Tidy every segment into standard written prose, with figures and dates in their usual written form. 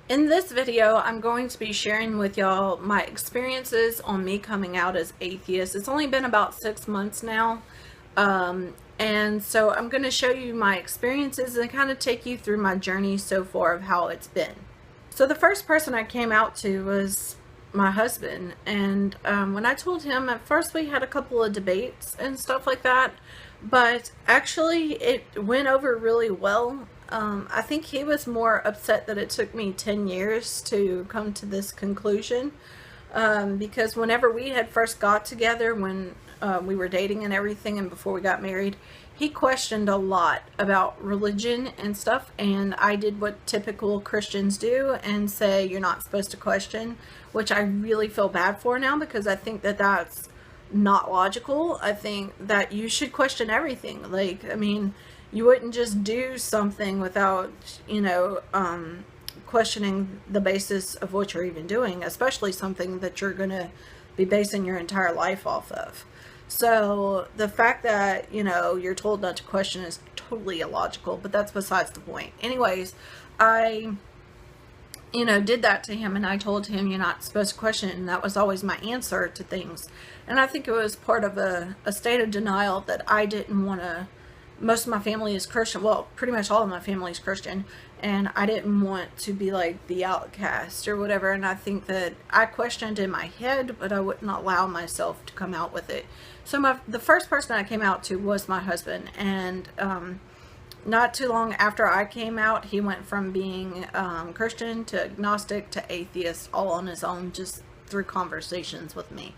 In this video, I'm going to be sharing with y'all my experiences on me coming out as atheist. It's only been about 6 months now. And so I'm going to show you my experiences and kind of take you through my journey so far of how it's been. So the first person I came out to was my husband. And when I told him, at first we had a couple of debates and stuff like that. But actually it went over really well. I think he was more upset that it took me 10 years to come to this conclusion, because whenever we had first got together, when we were dating and everything and before we got married, he questioned a lot about religion and stuff, and I did what typical Christians do and say you're not supposed to question, which I really feel bad for now because I think that that's not logical. I think that you should question everything. Like, I mean, you wouldn't just do something without, questioning the basis of what you're even doing, especially something that you're going to be basing your entire life off of. So the fact that, you're told not to question is totally illogical, but that's besides the point. Anyways, I did that to him, and I told him you're not supposed to question it, and that was always my answer to things. And I think it was part of a state of denial that I didn't want to. Most of my family is Christian. Well, pretty much all of my family is Christian, and I didn't want to be like the outcast or whatever. And I think that I questioned in my head, but I wouldn't allow myself to come out with it. So the first person I came out to was my husband, and not too long after I came out, he went from being Christian to agnostic to atheist, all on his own, just through conversations with me.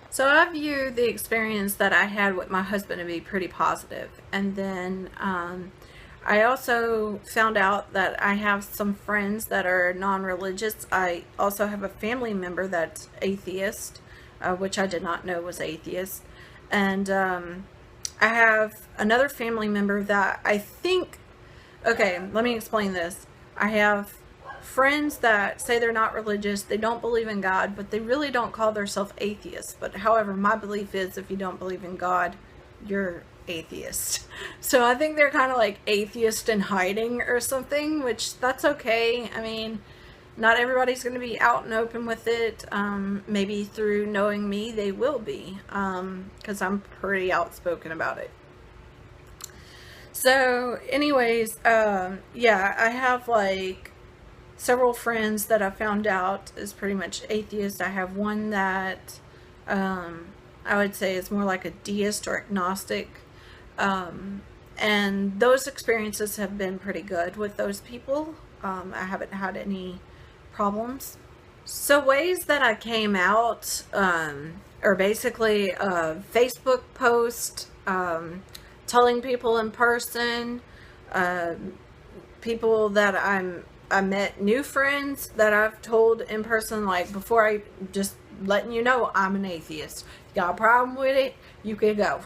So I view the experience that I had with my husband to be pretty positive. And then I also found out that I have some friends that are non-religious. I also have a family member that's atheist, which I did not know was atheist. And I have another family member that I think, okay, let me explain this. I have friends that say they're not religious, they don't believe in God, but they really don't call themselves atheists. But however, my belief is if you don't believe in God, you're atheist. So I think they're kind of like atheist in hiding or something, which that's okay. I mean, not everybody's going to be out and open with it. Maybe through knowing me, they will be, because I'm pretty outspoken about it. So anyways, yeah, I have like several friends that I found out is pretty much atheist. I have one that I would say is more like a deist or agnostic. And those experiences have been pretty good with those people. I haven't had any problems. So ways that I came out are basically a Facebook post, telling people in person, people that I met new friends that I've told in person, like before, I just letting you know I'm an atheist. You got a problem with it, you can go.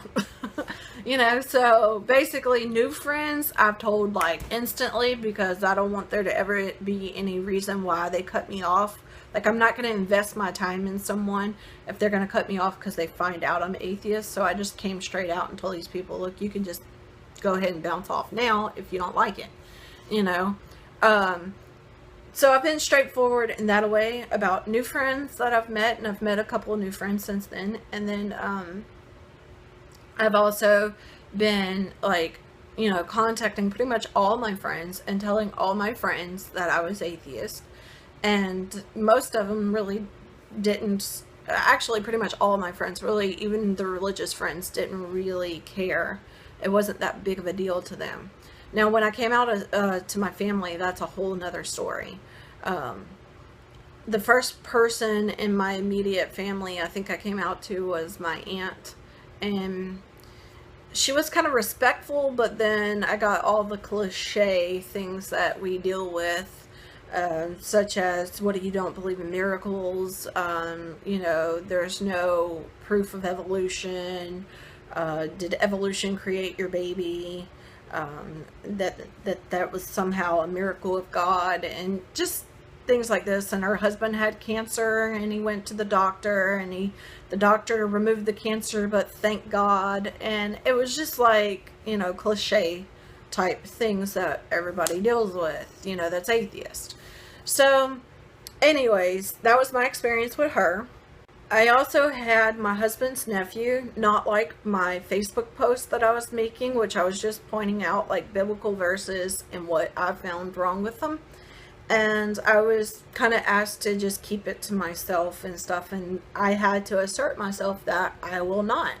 So basically new friends I've told like instantly, because I don't want there to ever be any reason why they cut me off. Like, I'm not going to invest my time in someone if they're going to cut me off because they find out I'm atheist. So I just came straight out and told these people, look, you can just go ahead and bounce off now if you don't like it, So I've been straightforward in that way about new friends that I've met, and I've met a couple of new friends since then. And then I've also been like, contacting pretty much all my friends and telling all my friends that I was atheist. And most of them really didn't, actually pretty much all of my friends, really, even the religious friends, didn't really care. It wasn't that big of a deal to them. Now, when I came out to my family, that's a whole nother story. The first person in my immediate family I think I came out to was my aunt. And she was kind of respectful, but then I got all the cliche things that we deal with, such as, what, you don't believe in miracles, there's no proof of evolution, did evolution create your baby? That was somehow a miracle of God, and just things like this. And her husband had cancer, and he went to the doctor, and the doctor removed the cancer, but thank God. And it was just like, cliche type things that everybody deals with, you know, that's atheist. So anyways, that was my experience with her. I also had my husband's nephew not like my Facebook post that I was making, which I was just pointing out like biblical verses and what I found wrong with them. And I was kind of asked to just keep it to myself and stuff, and I had to assert myself that I will not.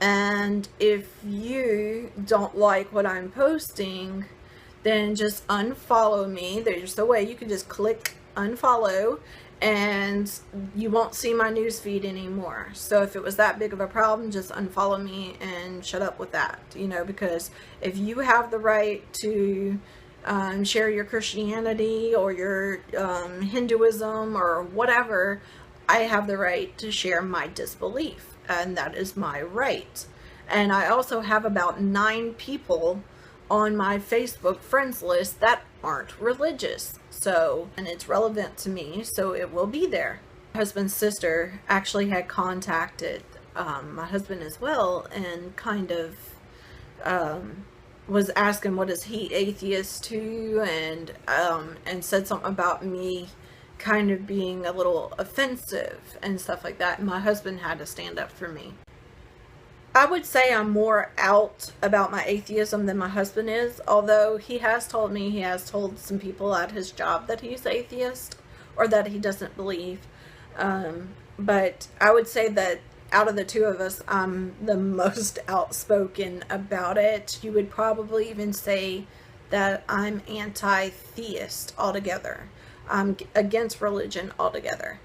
And if you don't like what I'm posting, then just unfollow me. There's a way you can just click unfollow and you won't see my news feed anymore. So if it was that big of a problem, just unfollow me and shut up with that, you know, because if you have the right to share your Christianity or your Hinduism or whatever, I have the right to share my disbelief, and that is my right. And I also have about 9 people on my Facebook friends list that aren't religious. So, and it's relevant to me, so it will be there. My husband's sister actually had contacted my husband as well, and kind of was asking, what is he atheist to, and said something about me kind of being a little offensive and stuff like that. And my husband had to stand up for me. I would say I'm more out about my atheism than my husband is, although he has told me, he has told some people at his job that he's atheist or that he doesn't believe. But I would say that out of the two of us, I'm the most outspoken about it. You would probably even say that I'm anti-theist altogether. I'm against religion altogether.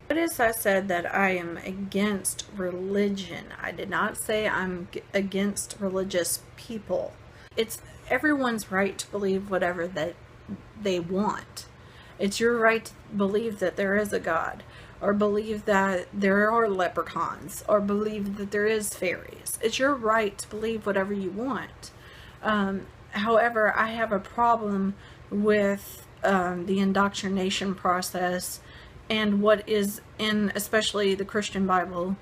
Notice I said that I am against religion. I did not say I'm against religious people. It's everyone's right to believe whatever that they want. It's your right to believe that there is a God, or believe that there are leprechauns, or believe that there is fairies. It's your right to believe whatever you want. However, I have a problem with the indoctrination process and what is in, especially the Christian Bible,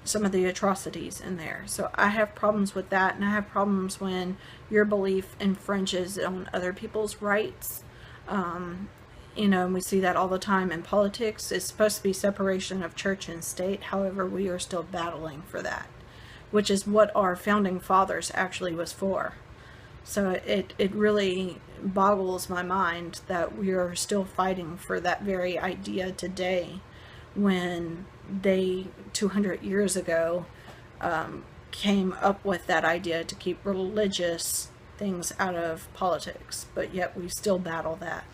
some of the atrocities in there. So I have problems with that, and I have problems when your belief infringes on other people's rights. You know, and we see that all the time in politics. It's supposed to be separation of church and state. However, we are still battling for that, which is what our founding fathers actually was for. So it really boggles my mind that we are still fighting for that very idea today, when they 200 years ago came up with that idea to keep religious things out of politics, but yet we still battle that.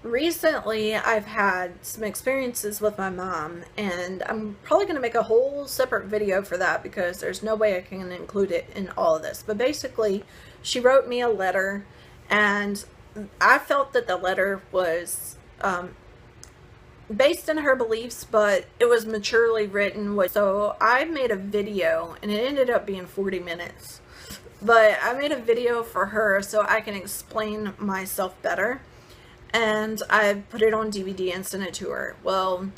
Recently, I've had some experiences with my mom, and I'm probably going to make a whole separate video for that because there's no way I can include it in all of this. But basically, she wrote me a letter, and I felt that the letter was based in her beliefs, but it was maturely written. So I made a video, and it ended up being 40 minutes. But I made a video for her so I can explain myself better. And I put it on DVD and sent it to her. Well,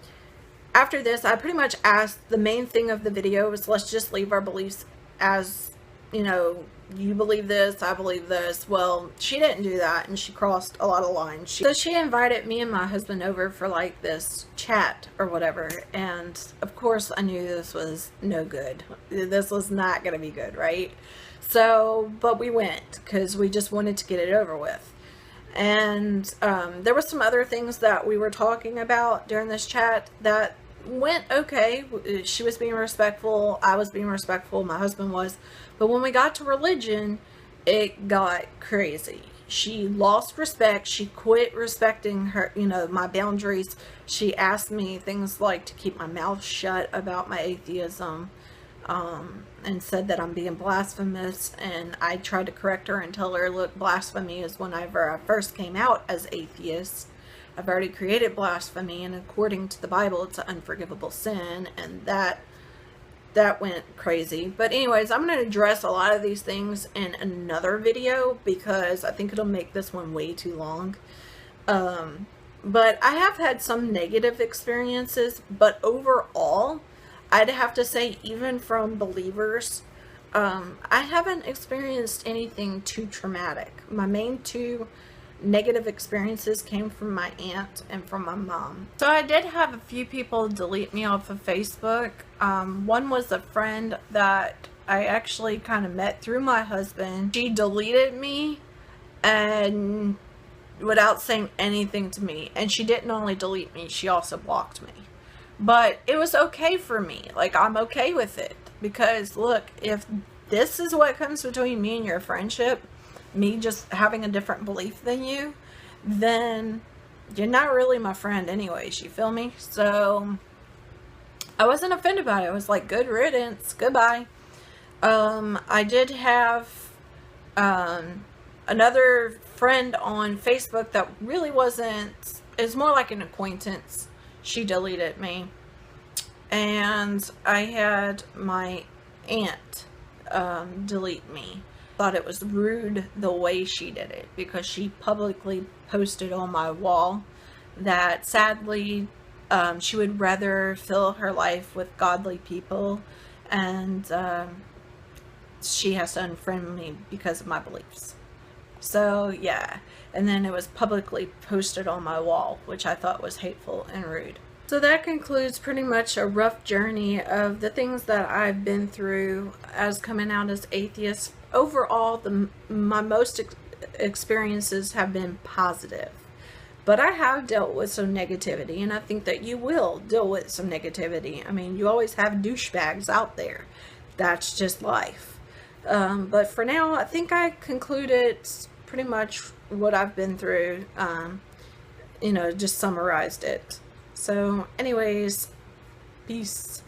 after this, I pretty much asked, the main thing of the video was, let's just leave our beliefs as, you know, you believe this, I believe this. Well, she didn't do that, and she crossed a lot of lines. So she invited me and my husband over for like this chat or whatever. And of course, I knew this was no good. This was not going to be good, right? So, but we went because we just wanted to get it over with. And there were some other things that we were talking about during this chat that went okay. She was being respectful, I was being respectful, my husband was. But when we got to religion, it got crazy. She lost respect. She quit respecting her, you know, my boundaries. She asked me things like to keep my mouth shut about my atheism. And said that I'm being blasphemous, and I tried to correct her and tell her, look, blasphemy is whenever I first came out as atheist. I've already created blasphemy, and according to the Bible, it's an unforgivable sin, and that went crazy. But anyways, I'm going to address a lot of these things in another video because I think it'll make this one way too long. But I have had some negative experiences, but overall, I'd have to say, even from believers, I haven't experienced anything too traumatic. My main two negative experiences came from my aunt and from my mom. So I did have a few people delete me off of Facebook. One was a friend that I actually kind of met through my husband. She deleted me and without saying anything to me. And she didn't only delete me, she also blocked me. But it was okay for me. Like, I'm okay with it. Because, look, if this is what comes between me and your friendship, me just having a different belief than you, then you're not really my friend anyways, you feel me? So, I wasn't offended by it. I was like, good riddance, goodbye. I did have another friend on Facebook that really wasn't, it's more like an acquaintance. She deleted me. And I had my aunt delete me. Thought it was rude the way she did it, because she publicly posted on my wall that sadly she would rather fill her life with godly people, and she has to unfriend me because of my beliefs. So yeah, and then it was publicly posted on my wall, which I thought was hateful and rude. So that concludes pretty much a rough journey of the things that I've been through as coming out as atheist. Overall, my most experiences have been positive. But I have dealt with some negativity, and I think that you will deal with some negativity. I mean, you always have douchebags out there. That's just life. But for now, I think I concluded pretty much what I've been through, just summarized it. So anyways, peace.